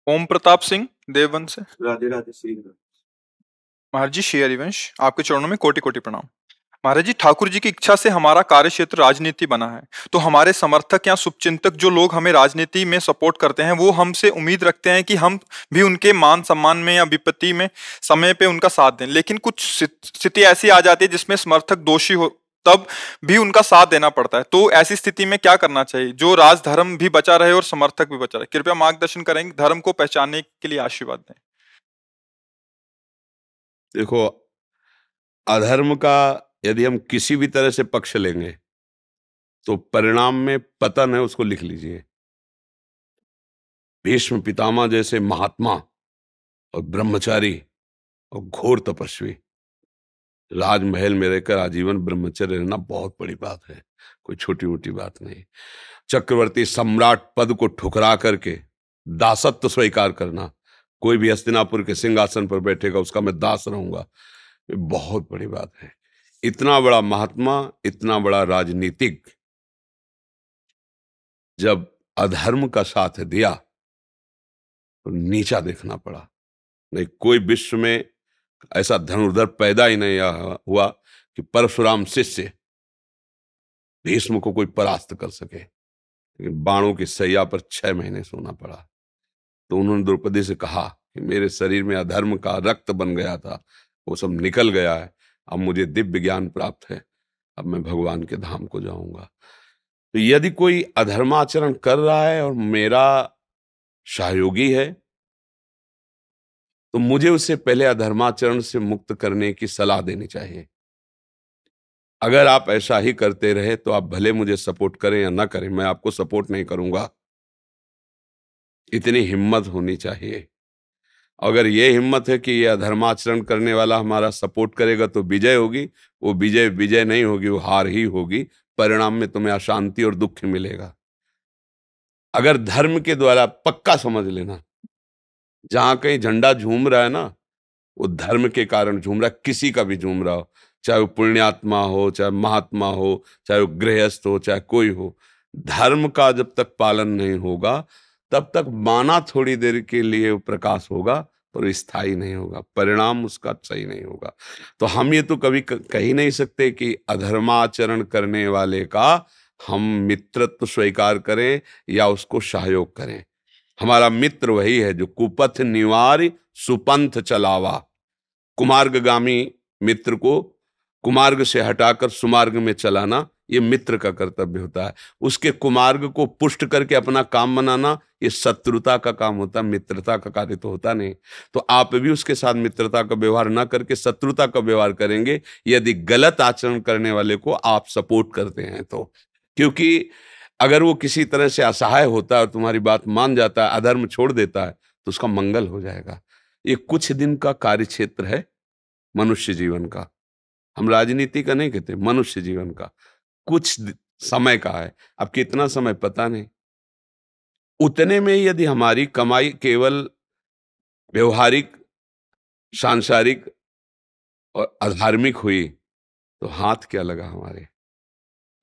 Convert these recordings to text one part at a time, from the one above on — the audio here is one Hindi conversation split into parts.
ओम प्रताप सिंह देवबंद से। राधे राधे श्री राम। महाराज जी, श्री हरिवंश, आपके चरणों में कोटि कोटि प्रणाम। महाराज जी, ठाकुर जी की इच्छा से हमारा कार्य क्षेत्र राजनीति बना है, तो हमारे समर्थक या शुभचिंतक जो लोग हमें राजनीति में सपोर्ट करते हैं, वो हमसे उम्मीद रखते हैं कि हम भी उनके मान सम्मान में या विपत्ति में समय पे उनका साथ दें। लेकिन कुछ स्थिति ऐसी आ जाती है जिसमें समर्थक दोषी हो, तब भी उनका साथ देना पड़ता है। तो ऐसी स्थिति में क्या करना चाहिए जो राजधर्म भी बचा रहे और समर्थक भी बचा रहे? कृपया मार्गदर्शन करेंगे, धर्म को पहचानने के लिए आशीर्वाद दें। देखो, अधर्म का यदि हम किसी भी तरह से पक्ष लेंगे तो परिणाम में पतन है, उसको लिख लीजिए। भीष्म पितामह जैसे महात्मा और ब्रह्मचारी और घोर तपस्वी राजमहल में रहकर आजीवन ब्रह्मचर्य रहना बहुत बड़ी बात है, कोई छोटी मोटी बात नहीं। चक्रवर्ती सम्राट पद को ठुकरा करके दासत्व स्वीकार करना, कोई भी हस्तिनापुर के सिंहासन पर बैठेगा उसका मैं दास रहूंगा, ये बहुत बड़ी बात है। इतना बड़ा महात्मा, इतना बड़ा राजनीतिक जब अधर्म का साथ दिया तो नीचा देखना पड़ा। नहीं, कोई विश्व में ऐसा धनुर्धर पैदा ही नहीं हुआ कि परशुराम शिष्य भीष्म को कोई परास्त कर सके, लेकिन बाणों की सैया पर 6 महीने सोना पड़ा। तो उन्होंने द्रौपदी से कहा कि मेरे शरीर में अधर्म का रक्त बन गया था, वो सब निकल गया है, अब मुझे दिव्य ज्ञान प्राप्त है, अब मैं भगवान के धाम को जाऊंगा। तो यदि कोई अधर्माचरण कर रहा है और मेरा सहयोगी है तो मुझे उसे पहले अधर्माचरण से मुक्त करने की सलाह देनी चाहिए। अगर आप ऐसा ही करते रहे तो आप भले मुझे सपोर्ट करें या ना करें, मैं आपको सपोर्ट नहीं करूंगा। इतनी हिम्मत होनी चाहिए। अगर ये हिम्मत है कि ये अधर्माचरण करने वाला हमारा सपोर्ट करेगा तो विजय होगी, वो विजय विजय नहीं होगी, वो हार ही होगी। परिणाम में तुम्हें अशांति और दुख मिलेगा। अगर धर्म के द्वारा पक्का समझ लेना, जहां कहीं झंडा झूम रहा है ना, वो धर्म के कारण झूम रहा है, किसी का भी झूम रहा हो, चाहे वो पुण्यात्मा हो, चाहे महात्मा हो, चाहे वो गृहस्थ हो, चाहे कोई हो। धर्म का जब तक पालन नहीं होगा तब तक माना थोड़ी देर के लिए वो प्रकाश होगा, पर स्थायी नहीं होगा, परिणाम उसका सही नहीं होगा। तो हम ये तो कभी कह ही नहीं सकते कि अधर्माचरण करने वाले का हम मित्रत्व स्वीकार करें या उसको सहयोग करें। हमारा मित्र वही है जो कुपथ निवार सुपंथ चलावा। कुमार्गगामी मित्र को कुमार्ग से हटाकर सुमार्ग में चलाना, ये मित्र का कर्तव्य होता है। उसके कुमार्ग को पुष्ट करके अपना काम बनाना, ये शत्रुता का काम होता है, मित्रता का कार्य तो होता नहीं। तो आप भी उसके साथ मित्रता का व्यवहार ना करके शत्रुता का व्यवहार करेंगे यदि गलत आचरण करने वाले को आप सपोर्ट करते हैं तो। क्योंकि अगर वो किसी तरह से असहाय होता है और तुम्हारी बात मान जाता है, अधर्म छोड़ देता है, तो उसका मंगल हो जाएगा। ये कुछ दिन का कार्य क्षेत्र है मनुष्य जीवन का। हम राजनीति का नहीं कहते, मनुष्य जीवन का कुछ समय का है। अब कितना समय पता नहीं। उतने में यदि हमारी कमाई केवल व्यवहारिक, सांसारिक और अधार्मिक हुई तो हाथ क्या लगा हमारे।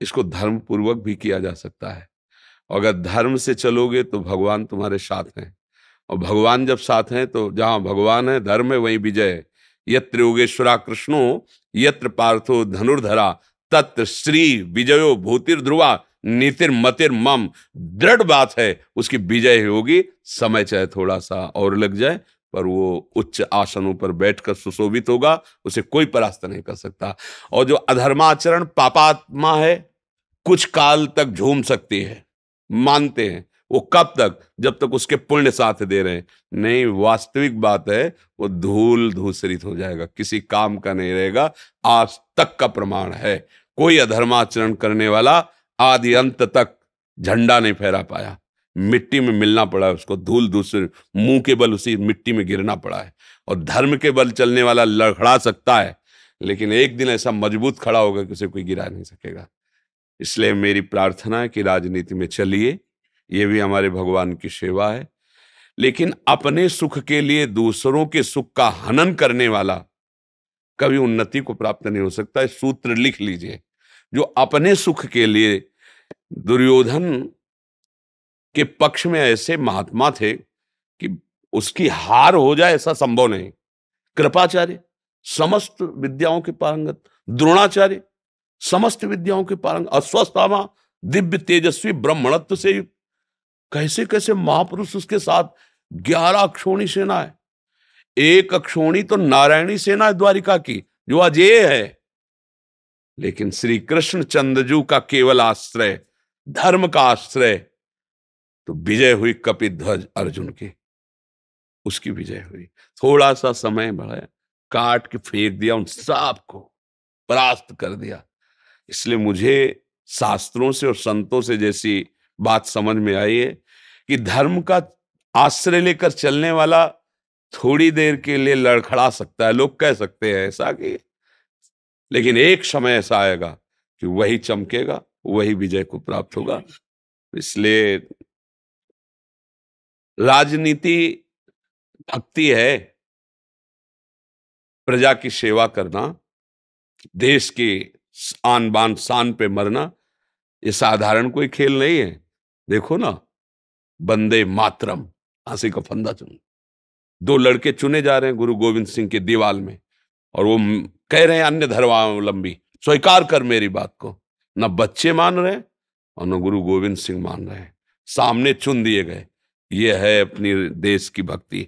इसको धर्म पूर्वक भी किया जा सकता है। और अगर धर्म से चलोगे तो भगवान तुम्हारे साथ हैं, और भगवान जब साथ हैं तो जहां भगवान है धर्म है वहीं विजय है। यत्र योगेश्वरा कृष्णो यत्र पार्थो धनुर्धरा तत्र श्री विजयो भूतिर्ध्रुवा नीतिर्मतिर मम। दृढ़ बात है, उसकी विजय होगी। समय चाहे थोड़ा सा और लग जाए, पर वो उच्च आसनों पर बैठकर सुशोभित होगा, उसे कोई परास्त नहीं कर सकता। और जो अधर्माचरण पापात्मा है, कुछ काल तक झूम सकती है, मानते हैं। वो कब तक? जब तक उसके पुण्य साथ दे रहे हैं। नहीं, वास्तविक बात है वो धूल धूसरित हो जाएगा, किसी काम का नहीं रहेगा। आज तक का प्रमाण है, कोई अधर्माचरण करने वाला आदि अंत तक झंडा नहीं फहरा पाया। मिट्टी में मिलना पड़ा है उसको, धूल धूसर, मुंह के बल उसी मिट्टी में गिरना पड़ा है। और धर्म के बल चलने वाला लड़खड़ा सकता है, लेकिन एक दिन ऐसा मजबूत खड़ा होगा कि उसे कोई गिरा नहीं सकेगा। इसलिए मेरी प्रार्थना है कि राजनीति में चलिए, ये भी हमारे भगवान की सेवा है। लेकिन अपने सुख के लिए दूसरों के सुख का हनन करने वाला कभी उन्नति को प्राप्त नहीं हो सकता है। सूत्र लिख लीजिए। जो अपने सुख के लिए, दुर्योधन के पक्ष में ऐसे महात्मा थे कि उसकी हार हो जाए ऐसा संभव नहीं। कृपाचार्य समस्त विद्याओं के पारंगत, द्रोणाचार्य समस्त विद्याओं के पारंगत, अश्वत्थामा दिव्य तेजस्वी ब्राह्मणत्व से युक्त। कैसे कैसे महापुरुष उसके साथ, 11 अक्षौणी सेना है। एक अक्षौणी तो नारायणी सेना है द्वारिका की, जो अजेय है। लेकिन श्री कृष्ण चंद्रजू का केवल आश्रय, धर्म का आश्रय, तो विजय हुई कपिध्वज अर्जुन की, उसकी विजय हुई। थोड़ा सा समय बढ़े, काट के फेंक दिया, उन सबको परास्त कर दिया। इसलिए मुझे शास्त्रों से और संतों से जैसी बात समझ में आई है कि धर्म का आश्रय लेकर चलने वाला थोड़ी देर के लिए लड़खड़ा सकता है, लोग कह सकते हैं ऐसा कि, लेकिन एक समय ऐसा आएगा कि वही चमकेगा, वही विजय को प्राप्त होगा। इसलिए राजनीति भक्ति है, प्रजा की सेवा करना, देश की आन बान शान पे मरना, ये साधारण कोई खेल नहीं है। देखो ना, वंदे मातरम, फांसी का फंदा चुन, 2 लड़के चुने जा रहे हैं गुरु गोविंद सिंह के दीवाल में, और वो कह रहे हैं अन्य धर्मावलंबी स्वीकार कर मेरी बात को। न बच्चे मान रहे और न गुरु गोविंद सिंह मान रहे, सामने चुन दिए गए। ये है अपनी देश की भक्ति।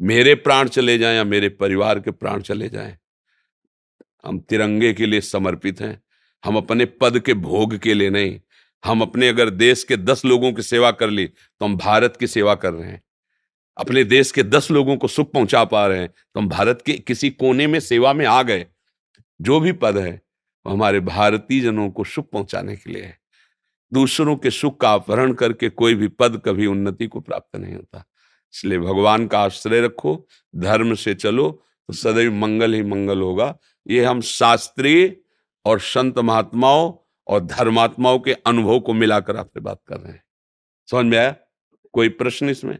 मेरे प्राण चले जाएं या मेरे परिवार के प्राण चले जाएं, हम तिरंगे के लिए समर्पित हैं। हम अपने पद के भोग के लिए नहीं। हम अपने अगर देश के 10 लोगों की सेवा कर ली तो हम भारत की सेवा कर रहे हैं। अपने देश के 10 लोगों को सुख पहुंचा पा रहे हैं तो हम भारत के किसी कोने में सेवा में आ गए। जो भी पद है वो हमारे भारतीय जनों को सुख पहुंचाने के लिए है। दूसरों के सुख का अपहरण करके कोई भी पद कभी उन्नति को प्राप्त नहीं होता। इसलिए भगवान का आश्रय रखो, धर्म से चलो, तो सदैव मंगल ही मंगल होगा। ये हम शास्त्रीय और संत महात्माओं और धर्मात्माओं के अनुभव को मिलाकर आपसे बात कर रहे हैं। समझ में आया? कोई प्रश्न इसमें?